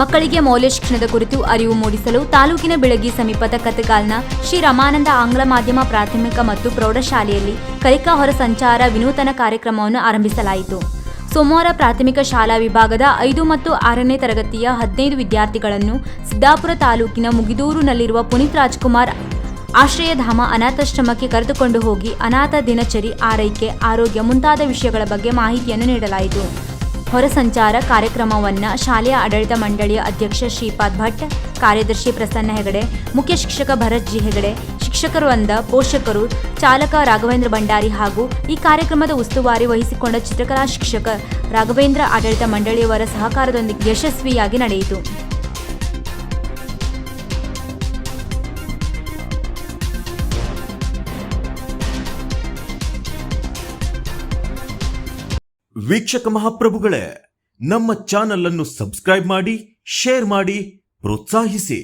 ಮಕ್ಕಳಿಗೆ ಮೌಲ್ಯ ಶಿಕ್ಷಣದ ಕುರಿತು ಅರಿವು ಮೂಡಿಸಲು ತಾಲೂಕಿನ ಬಿಳಗಿ ಸಮೀಪದ ಕತ್ತಗಾಲ್ನ ಶ್ರೀ ರಮಾನಂದ ಆಂಗ್ಲ ಮಾಧ್ಯಮ ಪ್ರಾಥಮಿಕ ಮತ್ತು ಪ್ರೌಢಶಾಲೆಯಲ್ಲಿ ಕಲಿಕಾ ಹೊರ ಸಂಚಾರ ವಿನೂತನ ಕಾರ್ಯಕ್ರಮವನ್ನು ಆರಂಭಿಸಲಾಯಿತು. ಸೋಮವಾರ ಪ್ರಾಥಮಿಕ ಶಾಲಾ ವಿಭಾಗದ 5 ಮತ್ತು 6ನೇ ತರಗತಿಯ 15 ವಿದ್ಯಾರ್ಥಿಗಳನ್ನು ಸಿದ್ದಾಪುರ ತಾಲೂಕಿನ ಮುಗಿದೂರಿನಲ್ಲಿರುವ ಪುನೀತ್ ರಾಜ್ಕುಮಾರ್ ಆಶ್ರಯಧಾಮ ಅನಾಥಾಶ್ರಮಕ್ಕೆ ಕರೆದುಕೊಂಡು ಹೋಗಿ ಅನಾಥ ದಿನಚರಿ, ಆರೈಕೆ, ಆರೋಗ್ಯ ಮುಂತಾದ ವಿಷಯಗಳ ಬಗ್ಗೆ ಮಾಹಿತಿಯನ್ನು ನೀಡಲಾಯಿತು. ಹೊರ ಸಂಚಾರ ಕಾರ್ಯಕ್ರಮವನ್ನು ಶಾಲೆಯ ಆಡಳಿತ ಮಂಡಳಿಯ ಅಧ್ಯಕ್ಷ ಶ್ರೀಪಾದ್ ಭಟ್, ಕಾರ್ಯದರ್ಶಿ ಪ್ರಸನ್ನ ಹೆಗಡೆ, ಮುಖ್ಯ ಶಿಕ್ಷಕ ಭರತ್ ಜಿ ಹೆಗಡೆ, ಶಿಕ್ಷಕರು ಪೋಷಕರು, ಚಾಲಕ ರಾಘವೇಂದ್ರ ಭಂಡಾರಿ ಹಾಗೂ ಈ ಕಾರ್ಯಕ್ರಮದ ಉಸ್ತುವಾರಿ ವಹಿಸಿಕೊಂಡ ಚಿತ್ರಕಲಾ ಶಿಕ್ಷಕ ರಾಘವೇಂದ್ರ ಆಡಳಿತ ಮಂಡಳಿಯವರ ಸಹಕಾರದೊಂದಿಗೆ ಯಶಸ್ವಿಯಾಗಿ ನಡೆಯಿತು. ವೀಕ್ಷಕ ಮಹಾಪ್ರಭುಗಳೇ, ನಮ್ಮ ಚಾನಲ್ ಅನ್ನು ಸಬ್ಸ್ಕ್ರೈಬ್ ಮಾಡಿ, ಶೇರ್ ಮಾಡಿ, ಪ್ರೋತ್ಸಾಹಿಸಿ.